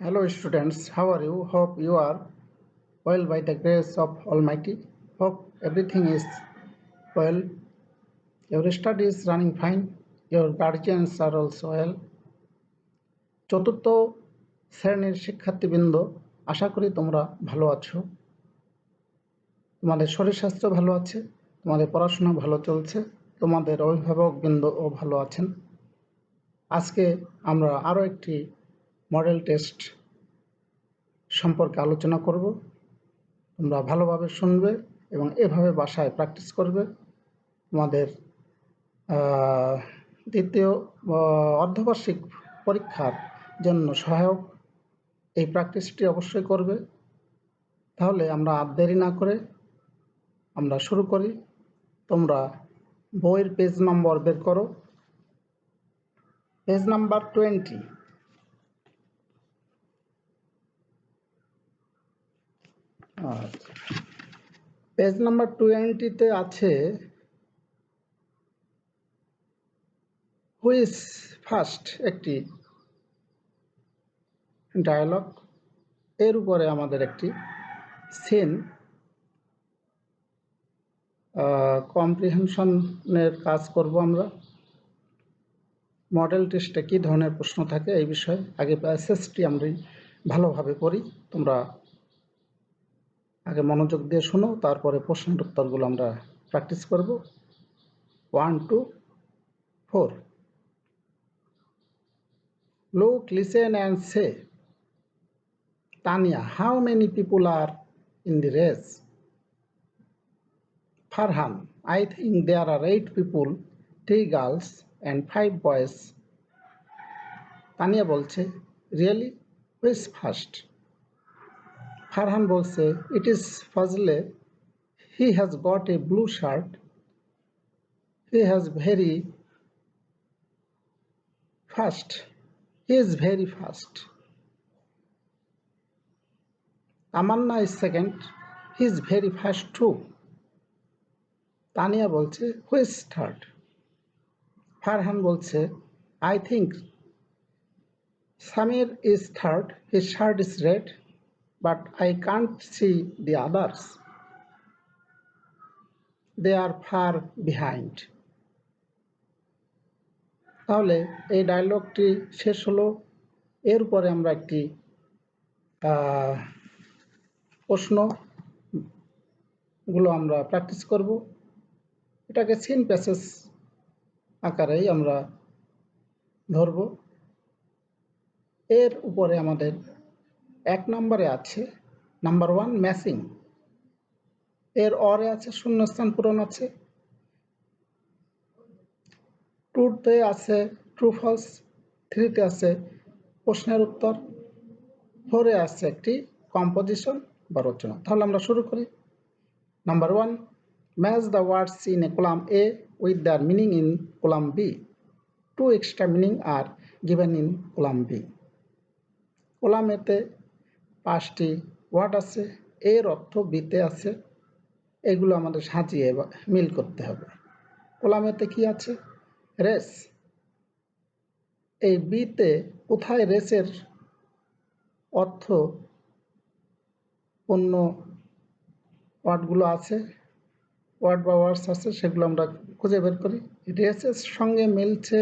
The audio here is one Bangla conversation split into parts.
Hello students, how are you? Hope you are well by the grace of Almighty. Hope everything is well. Your study is running fine. Your guardians are also well. চতুর্থ শ্রেণীর শিক্ষার্থীবৃন্দ, আশা করি তোমরা ভালো আছো। তোমাদের শরীর স্বাস্থ্য ভালো আছে, তোমাদের পড়াশোনা ভালো চলছে, তোমাদের অভিভাবকবৃন্দও ভালো আছেন। আজকে আমরা আরও একটি মডেল টেস্ট সম্পর্কে আলোচনা করব। তোমরা ভালোভাবে শুনবে এবং এভাবে বাসায় প্র্যাকটিস করবে। তোমাদের দ্বিতীয় অর্ধবার্ষিক পরীক্ষার জন্য সহায়ক এই প্র্যাকটিসটি অবশ্যই করবে। তাহলে আমরা আর দেরি না করে আমরা শুরু করি। তোমরা বইয়ের পেজ নম্বর বের করো, পেজ নাম্বার 20। পেজ নাম্বার 20-তে আছে হুইচ ফার্স্ট, একটি ডায়ালগ। এর উপরে আমাদের একটি সিন কম্প্রিহেনশনের কাজ করব আমরা। মডেল টেস্টে কী ধরনের প্রশ্ন থাকে এই বিষয়ে আগে প্যাসেজটি আমরা ভালোভাবে পড়ি। তোমরা আগে মনোযোগ দিয়ে শোনো, তারপরে প্রশ্নের উত্তরগুলো আমরা প্র্যাকটিস করব। 1 to 4। Look, listen and say, Tanya, how many people are in the race? Farhan, I think there are 8 people, 3 girls and 5 boys. Tania বলছে, really, who is first? Farhan বলছে, it is Fazle, he has got a blue shirt, he has very fast, he is very fast. Tamanna is second, he is very fast too. Tania বলছে, হু ইজ থার্ড? ফারহান বলছে, I think Samir is third, his shirt is red, but I can't see the others. They are far behind. তাহলে এই ডায়লগটি শেষ হলো। এরপরে আমরা একটি প্রশ্নগুলো আমরা প্র্যাকটিস করব। এটাকে সিন প্যাসেজ আকারেই আমরা ধরব। এর উপরে আমাদের 1 নম্বরে আছে নাম্বার 1 ম্যাচিং। এর অরে আছে শূন্যস্থান পূরণ আছে, 2-তে আছে ট্রু ফলস, 3-তে আছে প্রশ্নের উত্তর, 4-এ আছে একটি কম্পোজিশন বা রচনা। তাহলে আমরা শুরু করি। Number 1, match the words in A column A with their meaning in column B. 2 extra meaning are given in column B. Column এতে 5টি ওয়ার্ড আছে, এর অর্থ বিতে আছে, এগুলো আমাদের সাজিয়ে মিল করতে হবে। কলাম এতে কি আছে? রেস। এই বিতে কোথায় রেসের অর্থ অন্য ওয়ার্ডগুলো আছে, ওয়ার্ড বা ওয়ার্ডস আছে, সেগুলো আমরা খুঁজে বের করি। রেসের সঙ্গে মিলছে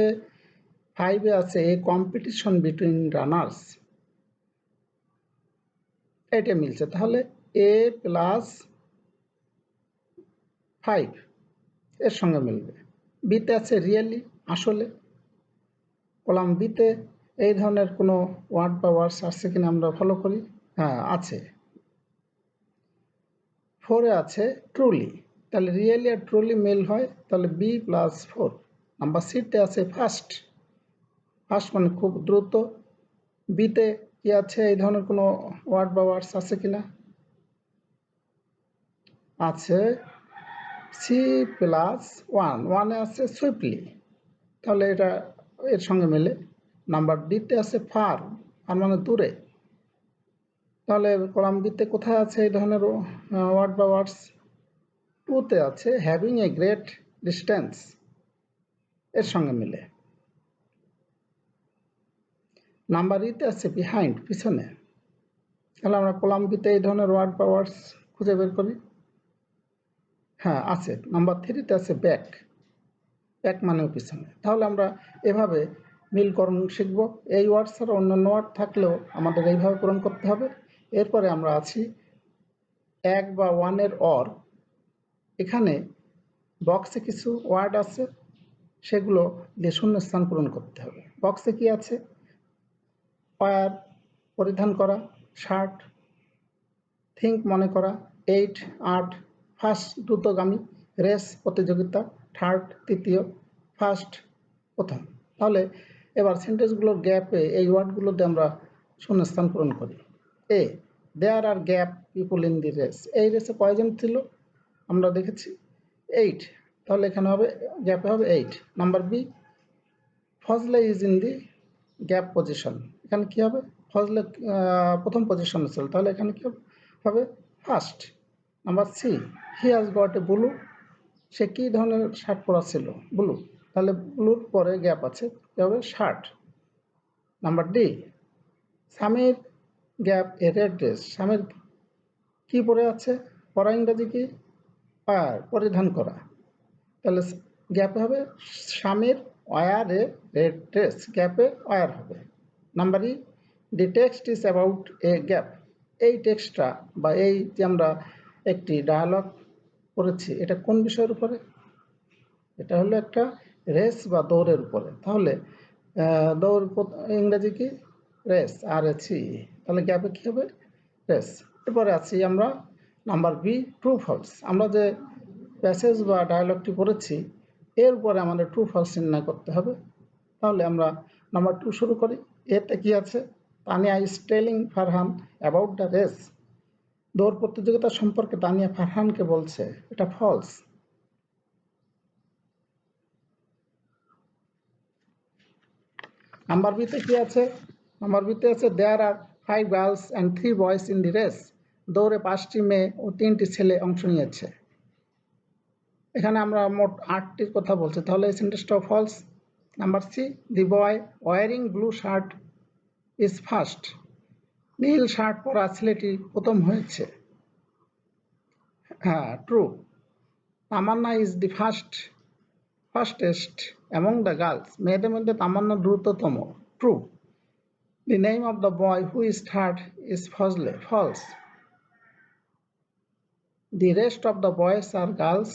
5-এ আছে এ কম্পিটিশন বিটুইন রানার্স, এটা মিলছে। তাহলে এ প্লাস 5 এর সঙ্গে মিলবে। বিতে আছে রিয়েলি, আসলে। কলাম বিতে এই ধরনের কোনো ওয়ার্ড বা ওয়ার্ডস আসছে কিনা আমরা ফলো করি। হ্যাঁ, আছে। 4-এ আছে ট্রুলি, তাহলে রিয়েলি আর ট্রুলি মেল হয়, তাহলে বি প্লাস 4। নাম্বার সিতে আছে ফাস্ট, ফাস্ট মানে খুব দ্রুত। বিতে কি আছে, এই ধরনের কোনো ওয়ার্ড বা ওয়ার্ডস আছে কিনা? আছে সি প্লাস 1, 1-এ আছে সুইফটলি, তাহলে এটা এর সঙ্গে মেলে। নাম্বার ডিতে আছে ফার, আর মানে দূরে, তাহলে কলাম বিতে কোথায় আছে এই ধরনের ওয়ার্ড বা ওয়ার্ডস? 2-তে আছে হ্যাভিং এ গ্রেট ডিস্টেন্স, এর সঙ্গে মিলে। নাম্বার ইতে আছে বিহাইন্ড, পিছনে। তাহলে আমরা কলাম বিতে এই ধরনের ওয়ার্ড বা ওয়ার্ডস খুঁজে বের করি। হ্যাঁ আছে, নাম্বার 3-তে আছে ব্যাক, ব্যাক মানেও পিছনে। তাহলে আমরা এভাবে মিলকরণ শিখব। এই ওয়ার্ড ছাড়া অন্যান্য ওয়ার্ড থাকলেও আমাদের এইভাবে পূরণ করতে হবে। এরপরে আমরা আছি এক বা ওয়ানের অর। এখানে বক্সে কিছু ওয়ার্ড আছে, সেগুলো দিয়ে শূন্যস্থান পূরণ করতে হবে। বক্সে কি আছে? ওয়্যার পরিধান করা, শার্ট, থিঙ্ক মনে করা, 8 8, ফার্স্ট দ্রুতগামী, রেস প্রতিযোগিতা, থার্ড তৃতীয়, ফার্স্ট প্রথম। তাহলে এবার সেন্টেন্সগুলোর গ্যাপে এই ওয়ার্ডগুলোতে আমরা শূন্যস্থান পূরণ করি। A, there are gap people in the race. এই রেসে কয়জন ছিল আমরা দেখেছি? 8। তাহলে এখানে হবে গ্যাপে হবে 8। নাম্বার বি, ফজলে is in the gap position. এখানে কি হবে? ফজলে প্রথম পজিশনে ছিল, তাহলে এখানে কি হবে? First. Number C, he has got a blue. সে কি ধরনের শার্ট পরা ছিল? ব্লু। তাহলে ব্লুর পরে গ্যাপ আছে, কি হবে? শার্ট। নাম্বার ডি, স্বামীর গ্যাপ এ রেড ড্রেস। স্বামীর কি পরে আছে? পরা ইংরাজি কি? ওয়্যার, পরিধান করা। তাহলে গ্যাপে হবে স্বামীর ওয়্যার এ রেড ড্রেস, গ্যাপে ওয়্যার হবে। Number E, the text is about a gap. এই টেক্সটটা বা এই যে আমরা একটি ডায়ালগ করেছি, এটা কোন বিষয়ের উপরে? এটা হলো একটা রেস বা দৌড়ের উপরে। তাহলে দৌড় ইংরেজি কি? রেস, আর এসি। তাহলে গ্যাপে কি হবে? রেস। এরপরে আছি আমরা নাম্বার বি, ট্রু ফলস। আমরা যে প্যাসেজ বা ডায়ালগটি পড়েছি, এর উপরে আমাদের ট্রু ফলস নির্ণয় করতে হবে। তাহলে আমরা নাম্বার 2 শুরু করি। এতে কি আছে? Tania is telling Farhan about the race. দৌড় প্রতিযোগিতা সম্পর্কে তানিয়া ফারহানকে বলছে, এটা ফলস। নাম্বার বিতে কি আছে? নাম্বার বিতে আছে দেয়ার আর 5 girls and 3 boys in the race. দৌড়ে 5টি মেয়ে ও 3টি ছেলে অংশ নিয়েছে। এখানে আমরা মোট 8টির কথা বলছি, তাহলে এই সেন্টেন্সটাও false. Number C, the boy wearing blue shirt is first. নীল শার্ট পরা ছেলেটি প্রথম হয়েছে। হ্যাঁ, true. Tamanna is the fastest among the girls. মেয়েদের মধ্যে তামান্না দ্রুততম। True. The name of the boy who is third is Fazle. False. The rest of the boys or girls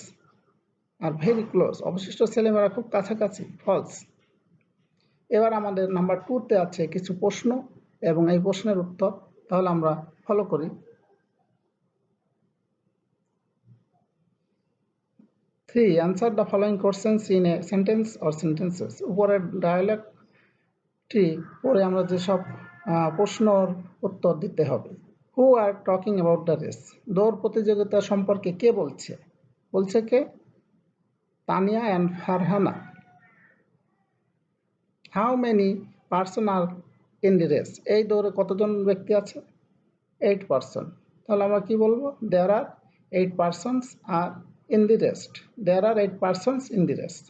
are very close. অবশিষ্ট ছেলেমেয়েরা খুব কাছাকাছি। False. এবার আমাদের নাম্বার 2-তে আছে কিছু প্রশ্ন এবং এই প্রশ্নের উত্তর। তাহলে আমরা ফলো করি। 3. Answer the following questions in a sentence or sentences. উপরের ডায়ালগটি পড়ে আমরা যেসব প্রশ্নের উত্তর দিতে হবে। Who are talking about the race? দৌড় প্রতিযোগিতা সম্পর্কে কে বলছে? বলছে কে? Tania and Farhana. How many person are in the race? এই দৌড়ে কতজন ব্যক্তি আছে? 8 person. তাহলে আমরা কি বলবো? There are 8 persons are in the race. There are 8 persons in the race.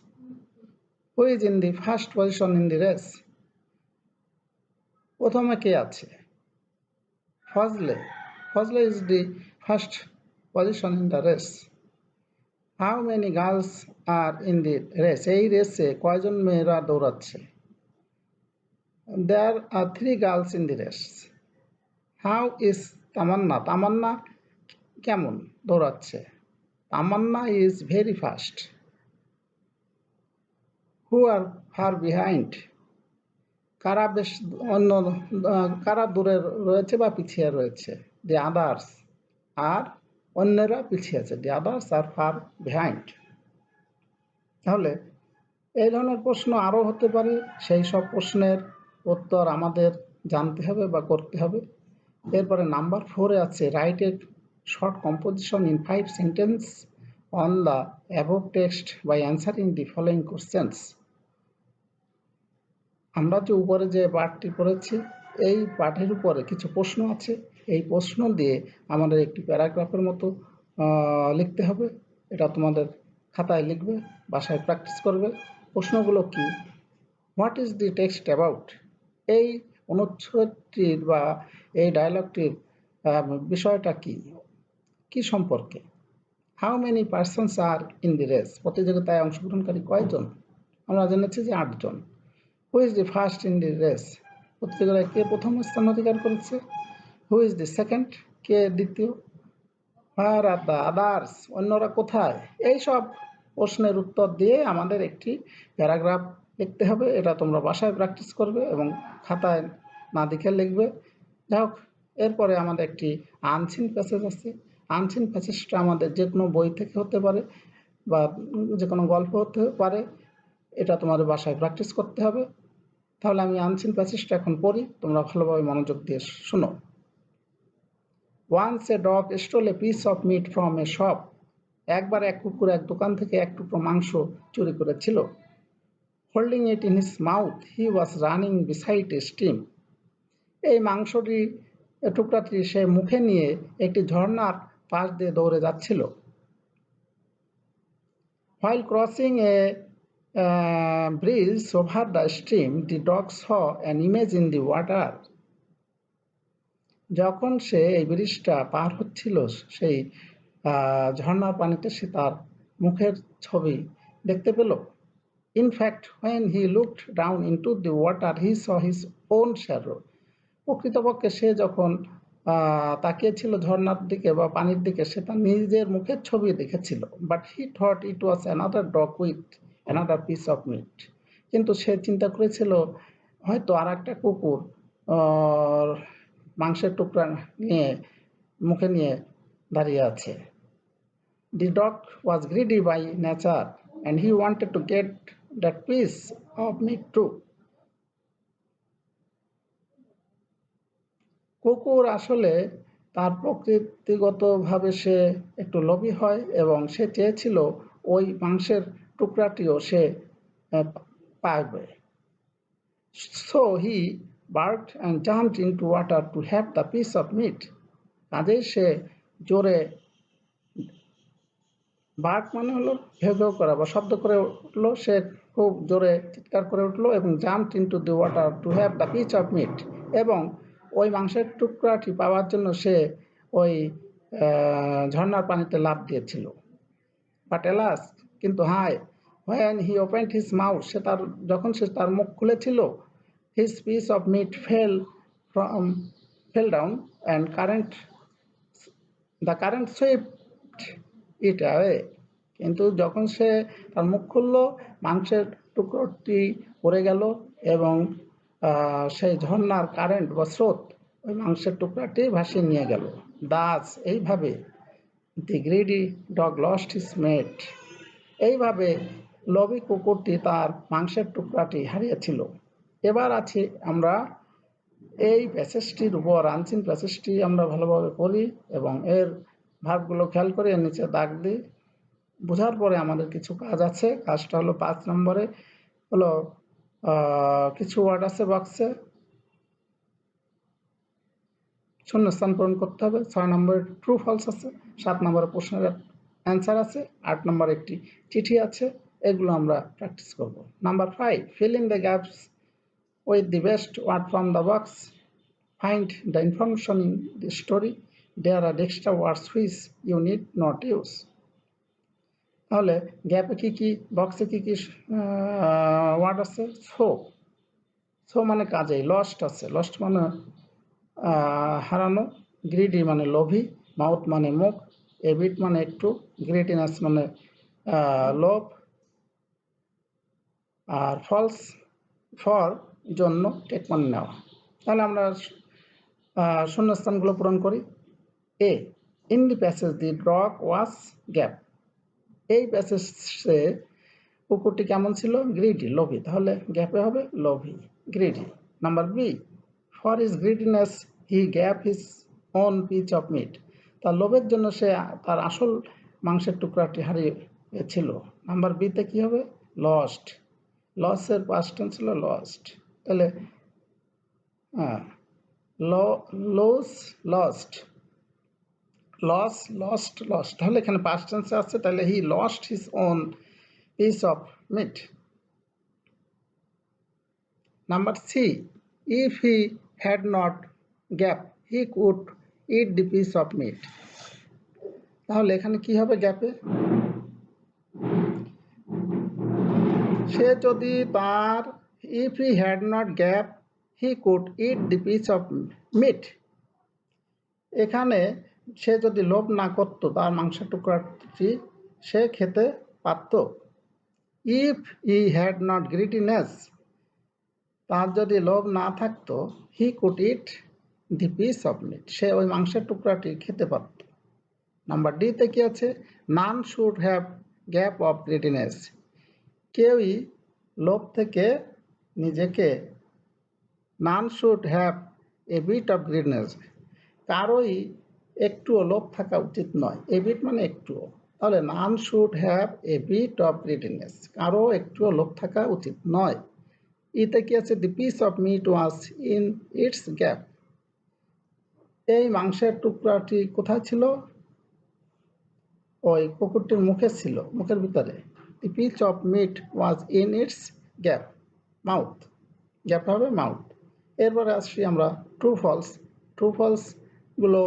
Who is in the first position in the race? প্রথমে কে আছে? Fazle. Fazle is the first position in the race. How many girls are in the race? এই রেসে কয়জন মেয়েরা দৌড়াচ্ছে? There are 3 girls in the race. How is তামান্না? তামান্না কেমন দৌড়াচ্ছে? তামান্না is very fast. Who are far behind? কারা বেশ কারা দূরে রয়েছে বা পিছিয়ে রয়েছে? The others are, অন্যরা পিছিয়ে আছে। The others are far behind. তাহলে এই ধরনের প্রশ্ন আরও হতে পারে। সেই সব প্রশ্নের উত্তর আমাদের জানতে হবে বা করতে হবে। এরপরে নাম্বার 4-এ আছে write a short composition in 5 sentence on the above text by answering the following questions. আমরা যে উপরে যে পাঠটি পড়েছি, এই পাঠের উপরে কিছু প্রশ্ন আছে। এই প্রশ্ন দিয়ে আমাদের একটি প্যারাগ্রাফের মতো লিখতে হবে। এটা তোমাদের খাতায় লিখবে, বাসায় প্র্যাকটিস করবে। প্রশ্নগুলো কি? What is the text about? এই অনুচ্ছেদটির বা এই ডায়লগটির বিষয়টা কি সম্পর্কে? How many persons are in the race? প্রতিযোগিতায় অংশগ্রহণকারী কয়জন? আমরা জেনেছি যে 8 জন। Who is the first in the race? প্রতিযোগিতায় কে প্রথম স্থান অধিকার করেছে? হু ইজ দি সেকেন্ড? কে দ্বিতীয়? Where are the others? অন্যরা কোথায়? এই সব প্রশ্নের উত্তর দিয়ে আমাদের একটি প্যারাগ্রাফ লিখতে হবে। এটা তোমরা বাসায় প্র্যাকটিস করবে এবং খাতায় না দেখে লিখবে। যাই হোক, এরপরে আমাদের একটি আনসিন প্যাসেজ আছে। আনসিন প্যাসেজটা আমাদের যে কোনো বই থেকে হতে পারে বা যে কোনো গল্প হতে পারে। এটা তোমাদের বাসায় প্র্যাকটিস করতে হবে। তাহলে আমি আনসিন প্যাসেজটা এখন পড়ি, তোমরা ভালোভাবে মনোযোগ দিয়ে শোনো। Once a dog stole a piece of meat from a shop. একবার এক কুকুর এক দোকান থেকে এক টুকরো মাংস চুরি করেছিল। Holding it in his mouth, he was running beside a stream. এই টুকরাটি সে মুখে নিয়ে একটি ঝর্ণার পাশ দিয়ে দৌড়ে যাচ্ছিল। While crossing a bridge over the stream, the dog saw an image in the water. যখন সে এই ব্রিজটা পার হচ্ছিল, সেই ঝর্ণার পানিতে সে তার মুখের ছবি দেখতে পেল। In fact, when he looked down into the water, he saw his own shadow. প্রকৃতপক্ষে সে যখন তাকিয়েছিল ঝর্ণার দিকে বা পানির দিকে, সে তার নিজের মুখের ছবি দেখেছিল। But he thought it was another dog with another piece of meat. কিন্তু সে চিন্তা করেছিল হয়তো আর একটা কুকুর মাংসের টুকরা নিয়ে মুখে নিয়ে দাঁড়িয়ে আছে। The dog was greedy by nature and he wanted to get that piece of meat too. কুকুর আসলে তার প্রকৃতিগতভাবে সে একটু লোভী হয় এবং সে চেয়েছিল ওই মাংসের টুকরাটিও সে পাবে। So he barked and jumped into water to have the piece of meat. কাজেই সে জোরে, বার্ক মানে হলো ভেউ ভেউ করা বা শব্দ করে উঠলো, সে খুব জোরে চিৎকার করে উঠলো এবং jumped into the water to have the piece of meat, এবং ওই মাংসের টুকরাটি পাওয়ার জন্য সে ওই ঝর্ণার পানিতে লাফ দিয়েছিল। বাট এলাস, কিন্তু হায়, when he opened his mouth, যখন সে তার মুখ খুলেছিল, his piece of meat fell down and the current swept it away. কিন্তু যখন সে তার মুখ খুললো, মাংসের টুকরোটি পড়ে গেল এবং সেই ঝর্ণার কারেন্ট বা স্রোত ওই মাংসের টুকরাটি ভাসিয়ে নিয়ে গেল। দাস, এইভাবে দি গ্রিডি ডগ লস্ট হিজ মেট, এইভাবে লোভী কুকুরটি তার মাংসের টুকরাটি হারিয়েছিল। এবার আছি আমরা এই প্যাসেজটির উপর, আনসিন প্যাসেজটি আমরা ভালোভাবে পড়ি এবং এর ভাবগুলো খেয়াল করে এর নিচে দাগ দিই। বোঝার পরে আমাদের কিছু কাজ আছে। কাজটা হলো 5 নম্বরে হলো কিছু ওয়ার্ড আছে বক্সে, শূন্যস্থান পূরণ করতে হবে। 6 নম্বরে ট্রু ফলস আছে, 7 নম্বরে প্রশ্নের অ্যান্সার আছে, 8 নম্বরে একটি চিঠি আছে। এগুলো আমরা প্র্যাকটিস করব। Number 5, fill in the gaps with the best word from the box. Find the information in the story. There are extra words which you need not use. তাহলে গ্যাপে কি বক্সে কি ওয়ার্ড আছে? সো মানে কাজেই, লস্ট আছে, লস্ট মানে হারানো, গ্রিডি মানে লোভী, মাউথ মানে মুখ, এবিট মানে একটু, গ্রিডিনেস মানে লোভ, আর ফলস ফর জন্য, টেক মানে নেওয়া। তাহলে আমরা শূন্যস্থানগুলো পূরণ করি। A, in the passage the dog was gap. এই প্যাসেজে কুকুরটি কেমন ছিল? গ্রিডি, লোভী, তাহলে গ্যাপে হবে লোভী, greedy. Number B, for his greediness he gap his own piece of meat. তার লোভের জন্য সে তার আসল মাংসের টুকরাটি হারিয়েছিল। নাম্বার বিতে কি হবে? লস্ট, লসের পাস্ট টেন্স ছিল লস্ট, তাহলে লস্ট, তাহলে এখানে পাস্ট টেন্সে আছে, তাহলে he lost his own piece of meat. Number C, if he had not gap he could eat the piece of meat. তাহলে এখানে কি হবে গ্যাপে? সে যদি তার if he had not gap he could eat the piece of meat. এখানে সে যদি লোভ না করত তার মাংসের টুকরাটি সে খেতে পারত। if he had not greediness তার যদি লোভ না থাকতো he could eat the piece of meat সে ওই মাংসের টুকরাটি খেতে পারত। নাম্বার ডি তে কি আছে? none should have gap of greediness কেউই লোভ থেকে নিজেকে none should have a bit of greediness কারোই একটুও লোভ থাকা উচিত নয়। এ বিট মানে একটুও, তাহলে none should have a bit of greediness কারো একটুও লোভ থাকা উচিত নয়। ইতে কি আছে? the piece of meat was in its gap এই মাংসের টুকরাটি কোথায় ছিল? ওই কুকুরটির মুখে ছিল, মুখের ভিতরে। the piece of meat was in its gap mouth gap হবে মাউথ। এরপরে আসছি আমরা ট্রু ফলস। ট্রু ফলস গুলো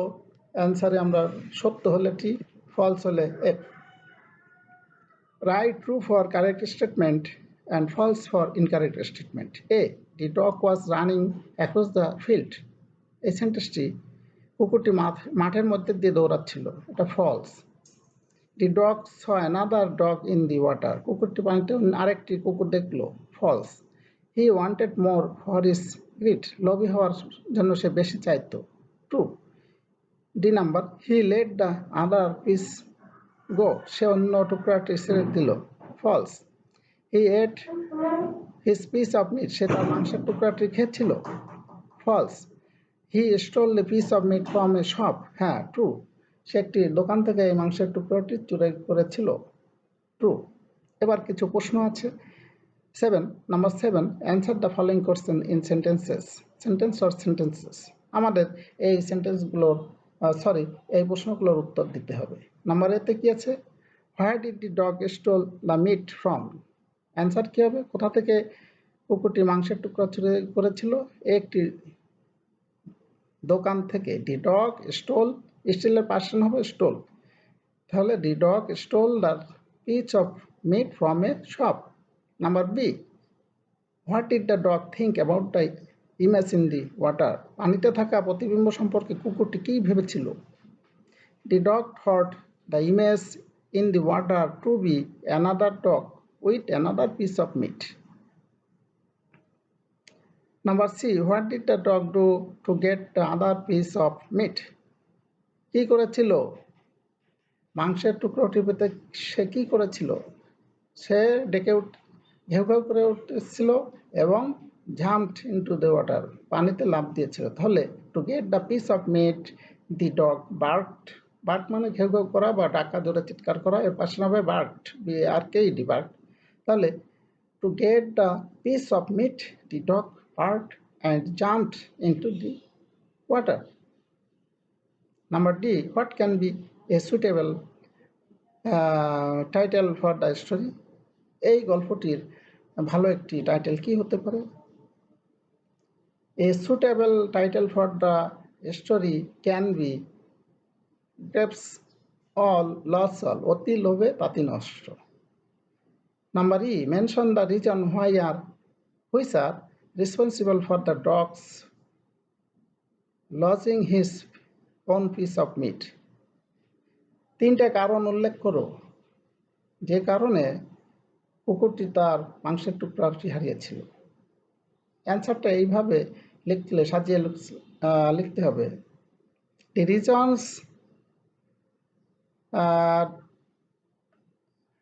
অ্যান্সারে আমরা সত্য হলে টি, ফলস হলে F. Write true for correct statement and false for incorrect statement. A the dog was running across the field এই সেন্টেন্সটি কুকুরটি মাঠের মধ্যে দিয়ে দৌড়াচ্ছিল, এটা false. The dog saw another dog in the water কুকুরটি পানিতে আরেকটি কুকুর দেখলো, false. He wanted more for his greed লোভী হওয়ার জন্য সে বেশি চাইতো, true. D number he let the other piece গো সে অন্য টুকরাটি ছেড়ে দিল, false. He ate his piece of meat সে তার মাংসের টুকরাটি খেয়েছিল, false. He stole the piece of meat from a shop হ্যাঁ ট্রু সে একটি দোকান থেকে এই মাংসের টুকরাটি চুরি করেছিল, ট্রু। এবার কিছু প্রশ্ন আছে। 7 number 7 answer the following question in sentences sentence or sentences আমাদের এই সেন্টেন্সগুলোর এই প্রশ্নগুলোর উত্তর দিতে হবে। নাম্বার এতে কি আছে? Where did the dog stole the meat from answer কি হবে? কোথা থেকে কুকুরটি মাংসের টুকরা চুরি করেছিল? একটি দোকান থেকে। দি ডগ স্টোল স্টিলের পার্সন হবে স্টোল, তাহলে the dog stole the piece of meat from a shop. Number B what did the dog think about the image in the water পানিতে থাকা প্রতিবিম্ব সম্পর্কে কুকুরটি কী ভেবেছিল? The dog thought the image in the water to be another dog with another piece of meat. Number C what did the dog do to get the other piece of meet কী করেছিল মাংসের টুকরোটি পেতে? সে কী করেছিল? সে ঘেউ ঘেউ করে উঠেছিল এবং জাম্পড ইনটু দ্য ওয়াটার পানিতে লাফ দিয়েছিল। তাহলে to get the piece of meat the dog barked bark মানে ঘেউ ঘেউ করা বা ডাকা জোরে চিৎকার করা, এর পাশে হবে বার্কড BARKED বার্ক। তাহলে to get the piece of meat the dog barked and jumped into the water. Number D what can be a suitable title for the story এই গল্পটির ভালো একটি টাইটেল কি হতে পারে? A suitable title for the story can be grasp all lose all অতি লোভে তাতি নষ্ট। Number E mention the reason which are responsible for the dog's losing his own piece of meet তিনটে কারণ উল্লেখ করো যে কারণে কুকুরটি তার মাংসের টুকরাটি হারিয়েছিল। অ্যান্সারটা এইভাবে লিখলে সাজিয়ে লিখতে হবে। The reasons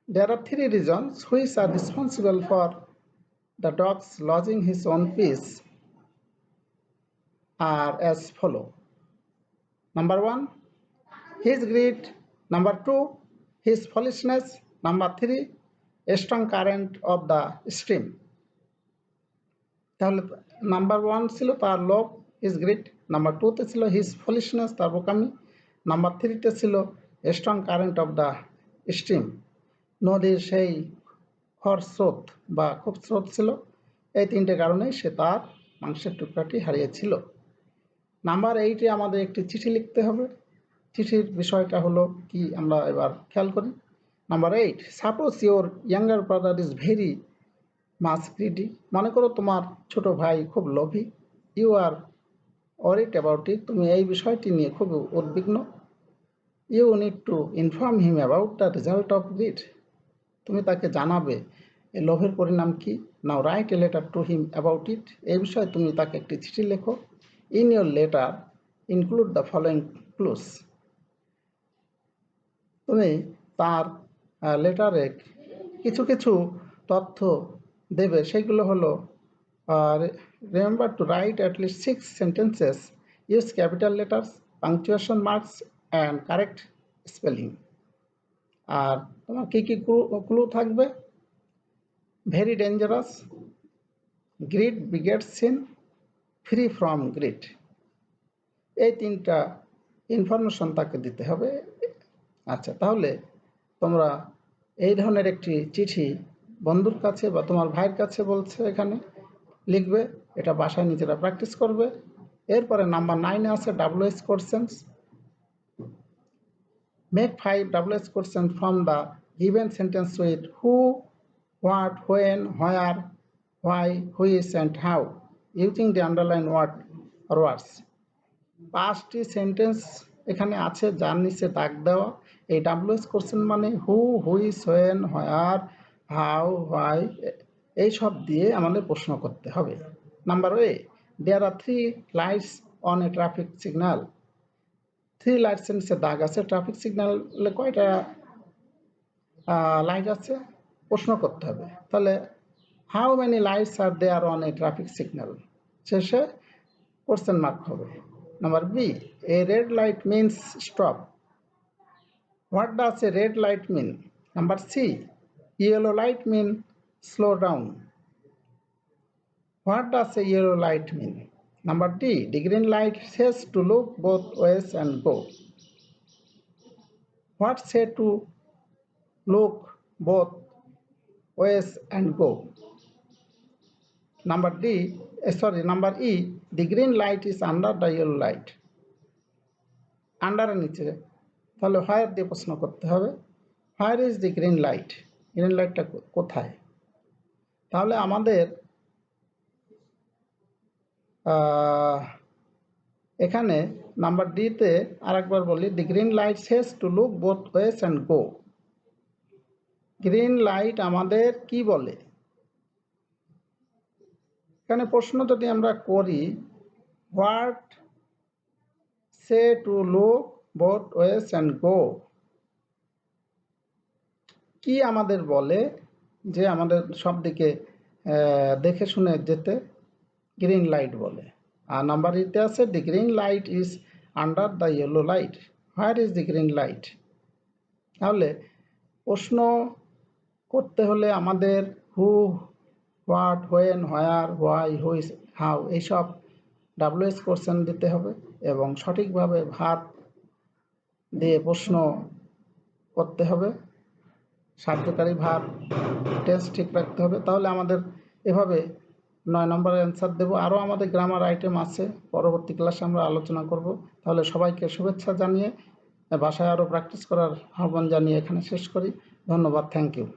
there are 3 reasons which are responsible for the dog's losing his own piece are as follow. Number 1 his greed, number 2 his foolishness, number 3 a strong current of the stream. তাহলে নাম্বার 1 ছিল তার লোভ হিজ গ্রিড, নাম্বার 2 তে ছিল হিজ ফুলিশনেস তার বোকামি, নাম্বার 3 তে ছিল strong current of the stream নদীর সেই খর স্রোত বা খুব স্রোত ছিল। এই তিনটে কারণেই সে তার মাংসের টুকরাটি হারিয়েছিল। নাম্বার 8-এ আমাদের একটি চিঠি লিখতে হবে। চিঠির বিষয়টা হলো কি আমরা এবার খেয়াল করি। Number 8, suppose your younger brother is very much greedy. মনে করো তোমার ছোট ভাই খুব লোভী। You are worried about it. তুমি এই বিষয়টি নিয়ে খুব উদ্বিগ্ন। You need to inform him about the result of greed. তুমি তাকে জানাবে এই লোভের পরিণাম কি। Now write a letter to him about it. এই বিষয়ে তুমি তাকে একটি চিঠি লেখো। In your letter include the following clues. তুমি তার লেটারে কিছু কিছু তথ্য দেবে, সেগুলো হলো remember to write at least 6 sentences, use capital letters, punctuation marks and correct spelling. আর তোমার কী কী ক্লু থাকবে? Very dangerous, greed begets sin, free from greed. এই 3টা ইনফরমেশন তাকে দিতে হবে। আচ্ছা, তাহলে তোমরা এই ধরনের একটি চিঠি বন্ধুর কাছে বা তোমার ভাইয়ের কাছে বলছে এখানে লিখবে। এটা বাসায় নিজেরা প্র্যাকটিস করবে। এরপরে নাম্বার 9-এ আছে WH questions. Make 5 WH question from the given sentence with who, what, when, where, why, which and how using the underline word or words. 5টি সেন্টেন্স এখানে আছে যার নিচে দাগ দেওয়া। এই WH কোশ্চেন মানে who, which, when, where, how, why এইসব দিয়ে আমাদের প্রশ্ন করতে হবে। Number A, there are 3 lights on a traffic signal. 3 লাইটসের নিচে দাগ আছে। ট্রাফিক সিগন্যালে কয়টা লাইট আছে প্রশ্ন করতে হবে। তাহলে how many lights are there on a traffic signal, শেষে কোশ্চেন মার্ক হবে। Number B, a red light means stop. What does a red light mean? Number C, yellow light mean slow down. What does a yellow light mean? Number D, the green light says to look both ways and go. What say to look both ways and go? Number E, the green light is under the yellow light. আন্ডারের নিচে, তাহলে হোয়ার দিয়ে প্রশ্ন করতে হবে। Where is the green light, green লাইটটা কোথায়? তাহলে আমাদের এখানে নাম্বার ডিতে আরেকবার বলি, the green light says to look both ways and go. Green light আমাদের কি বলে? এখানে প্রশ্ন যদি আমরা করি, what say to look both ways and go, কি আমাদের বলে যে আমাদের সব দিকে দেখে শুনে যেতে? গ্রিন লাইট বলে। আর নাম্বার ইতে আছে the green light is under the yellow light. Where is the green light? তাহলে প্রশ্ন করতে হলে আমাদের who, what, when, where, why, which, how এইসব WH কোশ্চেন দিতে হবে এবং সঠিকভাবে ভার্ব দিয়ে প্রশ্ন করতে হবে। সাহায্যকারী ভার্ব টেন্স ঠিক রাখতে হবে। তাহলে আমাদের এভাবে 9 নম্বরের অ্যান্সার দেব। আরও আমাদের গ্রামার আইটেম আছে, পরবর্তী ক্লাসে আমরা আলোচনা করব। তাহলে সবাইকে শুভেচ্ছা জানিয়ে বাসায় আরও প্র্যাকটিস করার আহ্বান জানিয়ে এখানে শেষ করি। ধন্যবাদ, থ্যাংক ইউ।